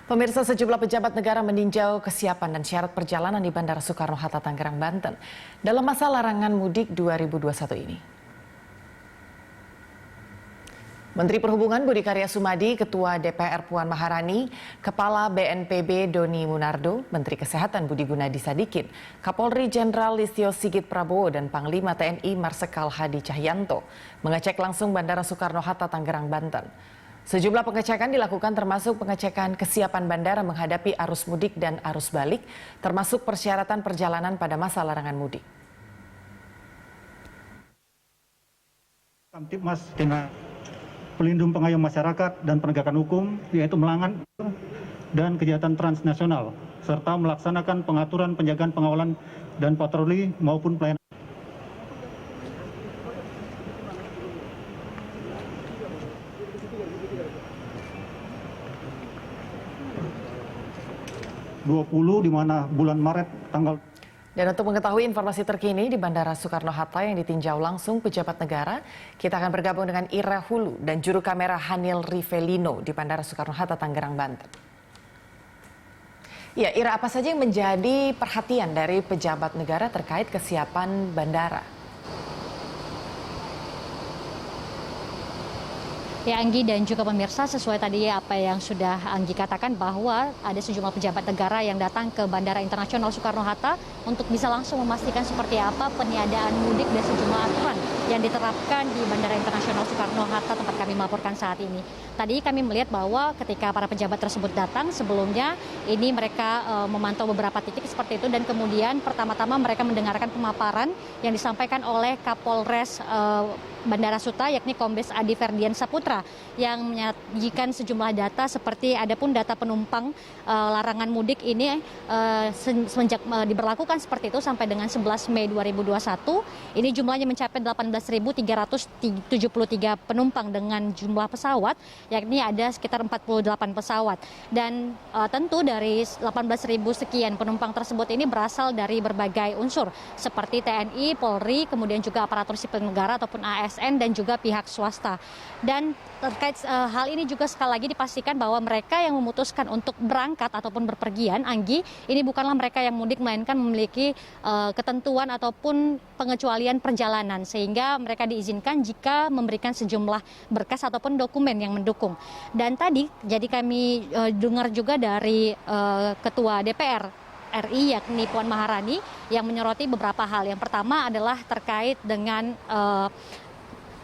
Pemirsa, sejumlah pejabat negara meninjau kesiapan dan syarat perjalanan di Bandara Soekarno-Hatta, Tangerang, Banten dalam masa larangan mudik 2021 ini. Menteri Perhubungan Budi Karya Sumadi, Ketua DPR Puan Maharani, Kepala BNPB Doni Munardo, Menteri Kesehatan Budi Gunadi Sadikin, Kapolri Jenderal Listio Sigit Prabowo, dan Panglima TNI Marsikal Hadi Cahyanto mengecek langsung Bandara Soekarno-Hatta, Tangerang, Banten. Sejumlah pengecekan dilakukan termasuk pengecekan kesiapan bandara menghadapi arus mudik dan arus balik, termasuk persyaratan perjalanan pada masa larangan mudik. Kamtibmas dengan pelindung pengayom masyarakat dan penegakan hukum, yaitu melangan dan kejahatan transnasional, serta melaksanakan pengaturan penjagaan pengawalan dan patroli maupun pelayanan. di mana bulan Maret tanggal. Dan untuk mengetahui informasi terkini di Bandara Soekarno-Hatta yang ditinjau langsung pejabat negara, kita akan bergabung dengan Ira Hulu dan juru kamera Hanil Rivelino di Bandara Soekarno-Hatta, Tangerang, Banten. Ya, Ira, apa saja yang menjadi perhatian dari pejabat negara terkait kesiapan bandara? Ya, Anggi dan juga pemirsa, sesuai tadi apa yang sudah Anggi katakan bahwa ada sejumlah pejabat negara yang datang ke Bandara Internasional Soekarno-Hatta untuk bisa langsung memastikan seperti apa peniadaan mudik dan sejumlah aturan yang diterapkan di Bandara Internasional Soekarno-Hatta tempat kami melaporkan saat ini. Tadi kami melihat bahwa ketika para pejabat tersebut datang, sebelumnya ini mereka memantau beberapa titik seperti itu, dan kemudian pertama-tama mereka mendengarkan pemaparan yang disampaikan oleh Kapolres Bandara Suta, yakni Kombes Adi Ferdian Saputra, yang menyajikan sejumlah data seperti adapun data penumpang larangan mudik ini semenjak diberlakukan seperti itu sampai dengan 11 Mei 2021, ini jumlahnya mencapai 18.373 penumpang dengan jumlah pesawat, yakni ada sekitar 48 pesawat. Dan tentu dari 18.000 sekian penumpang tersebut ini berasal dari berbagai unsur seperti TNI, Polri, kemudian juga aparatur sipil negara ataupun ASN dan juga pihak swasta. Dan terkait hal ini juga sekali lagi dipastikan bahwa mereka yang memutuskan untuk berangkat ataupun berpergian, Anggi, ini bukanlah mereka yang mudik, melainkan memiliki ketentuan ataupun pengecualian perjalanan, sehingga mereka diizinkan jika memberikan sejumlah berkas ataupun dokumen yang mendukung. Dan tadi jadi kami dengar juga dari Ketua DPR RI, yakni Puan Maharani, yang menyoroti beberapa hal. Yang pertama adalah terkait dengan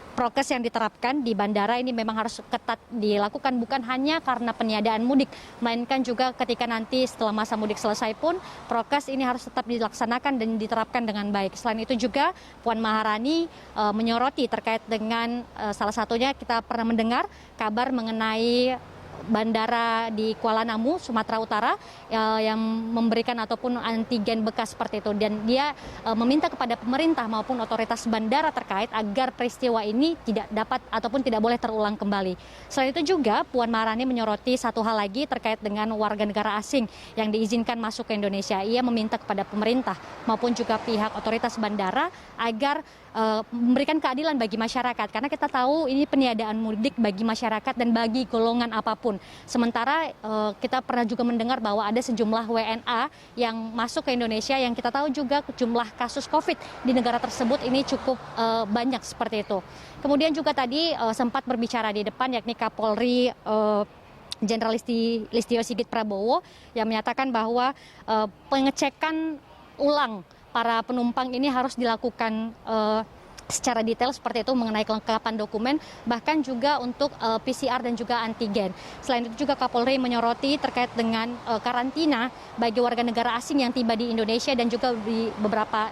prokes yang diterapkan di bandara ini memang harus ketat dilakukan, bukan hanya karena peniadaan mudik, melainkan juga ketika nanti setelah masa mudik selesai pun prokes ini harus tetap dilaksanakan dan diterapkan dengan baik. Selain itu juga Puan Maharani menyoroti terkait dengan salah satunya kita pernah mendengar kabar mengenai bandara di Kuala Namu, Sumatera Utara, yang memberikan ataupun antigen bekas seperti itu. Dan dia meminta kepada pemerintah maupun otoritas bandara terkait agar peristiwa ini tidak dapat ataupun tidak boleh terulang kembali. Selain itu juga Puan Maharani menyoroti satu hal lagi terkait dengan warga negara asing yang diizinkan masuk ke Indonesia. Ia meminta kepada pemerintah maupun juga pihak otoritas bandara agar memberikan keadilan bagi masyarakat, karena kita tahu ini peniadaan mudik bagi masyarakat dan bagi golongan apapun. Sementara kita pernah juga mendengar bahwa ada sejumlah WNA yang masuk ke Indonesia yang kita tahu juga jumlah kasus COVID di negara tersebut ini cukup banyak seperti itu. Kemudian juga tadi sempat berbicara di depan, yakni Kapolri Jenderal Listio Sigit Prabowo, yang menyatakan bahwa pengecekan ulang para penumpang ini harus dilakukan secara detail seperti itu mengenai kelengkapan dokumen, bahkan juga untuk PCR dan juga antigen. Selain itu juga Kapolri menyoroti terkait dengan karantina bagi warga negara asing yang tiba di Indonesia dan juga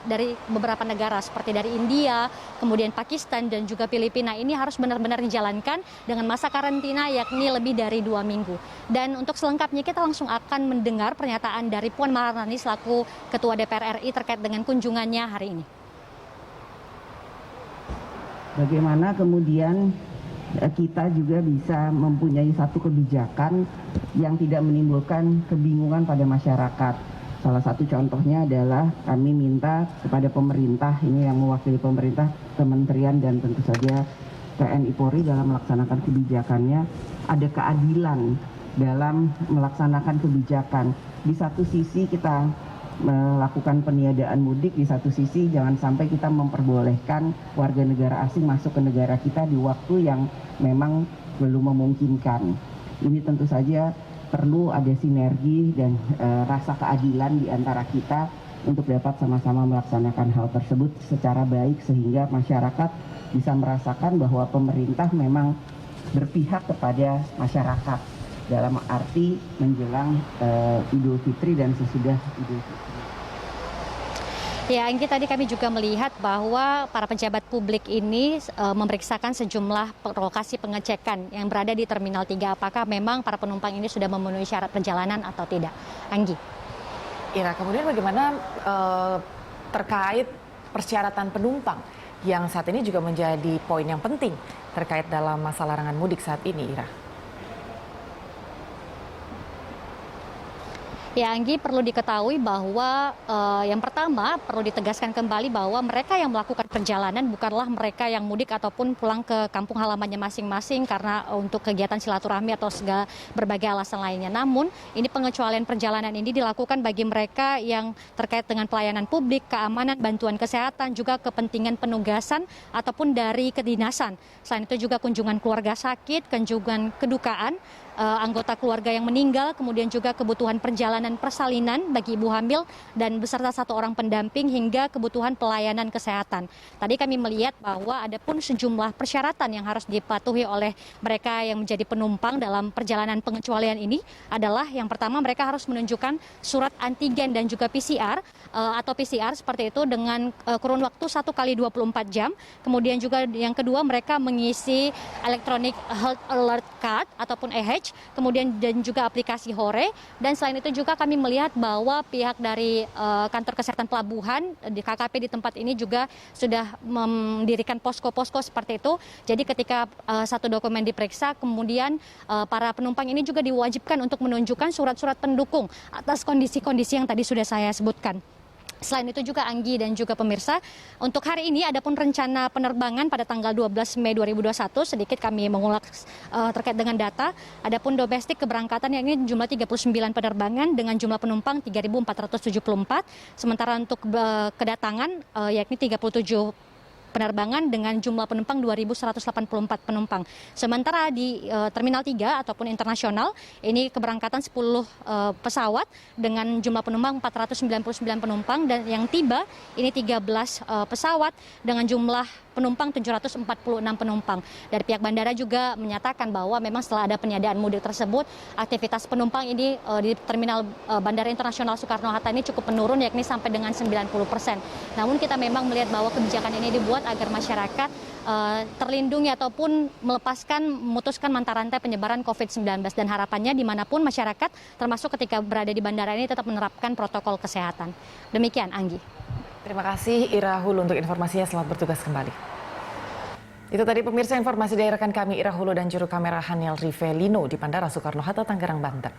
dari beberapa negara seperti dari India, kemudian Pakistan dan juga Filipina. Ini harus benar-benar dijalankan dengan masa karantina yakni lebih dari 2 minggu. Dan untuk selengkapnya kita langsung akan mendengar pernyataan dari Puan Maharani selaku Ketua DPR RI terkait dengan kunjungannya hari ini. Bagaimana kemudian kita juga bisa mempunyai satu kebijakan yang tidak menimbulkan kebingungan pada masyarakat. Salah satu contohnya adalah kami minta kepada pemerintah, ini yang mewakili pemerintah, kementerian dan tentu saja TNI Polri dalam melaksanakan kebijakannya, ada keadilan dalam melaksanakan kebijakan. Di satu sisi kita melakukan peniadaan mudik, di satu sisi jangan sampai kita memperbolehkan warga negara asing masuk ke negara kita di waktu yang memang belum memungkinkan. Ini tentu saja perlu ada sinergi dan rasa keadilan di antara kita untuk dapat sama-sama melaksanakan hal tersebut secara baik sehingga masyarakat bisa merasakan bahwa pemerintah memang berpihak kepada masyarakat dalam arti menjelang Idul Fitri dan sesudah Idul Fitri. Ya, Anggi, tadi kami juga melihat bahwa para pejabat publik ini memeriksakan sejumlah lokasi pengecekan yang berada di Terminal 3. Apakah memang para penumpang ini sudah memenuhi syarat perjalanan atau tidak? Anggi. Ira, kemudian bagaimana terkait persyaratan penumpang yang saat ini juga menjadi poin yang penting terkait dalam masa larangan mudik saat ini, Ira? Ya, Anggi, perlu diketahui bahwa yang pertama perlu ditegaskan kembali bahwa mereka yang melakukan perjalanan bukanlah mereka yang mudik ataupun pulang ke kampung halamannya masing-masing karena untuk kegiatan silaturahmi atau segala berbagai alasan lainnya. Namun, ini pengecualian perjalanan ini dilakukan bagi mereka yang terkait dengan pelayanan publik, keamanan, bantuan kesehatan, juga kepentingan penugasan ataupun dari kedinasan. Selain itu juga kunjungan keluarga sakit, kunjungan kedukaan, anggota keluarga yang meninggal, kemudian juga kebutuhan perjalanan persalinan bagi ibu hamil dan beserta satu orang pendamping hingga kebutuhan pelayanan kesehatan. Tadi kami melihat bahwa ada pun sejumlah persyaratan yang harus dipatuhi oleh mereka yang menjadi penumpang dalam perjalanan pengecualian ini adalah yang pertama mereka harus menunjukkan surat antigen dan juga PCR atau PCR seperti itu dengan kurun waktu 1 kali 24 jam. Kemudian juga yang kedua mereka mengisi Electronic Health Alert Card ataupun EHC, kemudian dan juga aplikasi Hore. Dan selain itu juga kami melihat bahwa pihak dari kantor kesehatan pelabuhan di KKP di tempat ini juga sudah mendirikan posko-posko seperti itu. Jadi ketika satu dokumen diperiksa, kemudian para penumpang ini juga diwajibkan untuk menunjukkan surat-surat pendukung atas kondisi-kondisi yang tadi sudah saya sebutkan. Selain itu juga Anggi dan juga pemirsa, untuk hari ini ada pun rencana penerbangan pada tanggal 12 Mei 2021, sedikit kami mengulas terkait dengan data. Ada pun domestik keberangkatan yang ini jumlah 39 penerbangan dengan jumlah penumpang 3.474, sementara untuk kedatangan yakni 37 penerbangan dengan jumlah penumpang 2.184 penumpang. Sementara di Terminal 3 ataupun internasional, ini keberangkatan 10 pesawat dengan jumlah penumpang 499 penumpang dan yang tiba ini 13 pesawat dengan jumlah penumpang 746 penumpang. Dari pihak bandara juga menyatakan bahwa memang setelah ada peniadaan mudik tersebut, aktivitas penumpang ini di Terminal Bandara Internasional Soekarno-Hatta ini cukup menurun yakni sampai dengan 90%. Namun kita memang melihat bahwa kebijakan ini dibuat agar masyarakat terlindungi ataupun memutuskan mata rantai penyebaran COVID-19 dan harapannya dimanapun masyarakat termasuk ketika berada di bandara ini tetap menerapkan protokol kesehatan. Demikian Anggi. Terima kasih Ira Hulu untuk informasinya, selamat bertugas kembali. Itu tadi pemirsa informasi dari rekan kami Ira Hulu dan juru kamera Haniel Rivelino di Bandara Soekarno-Hatta, Tangerang, Banten.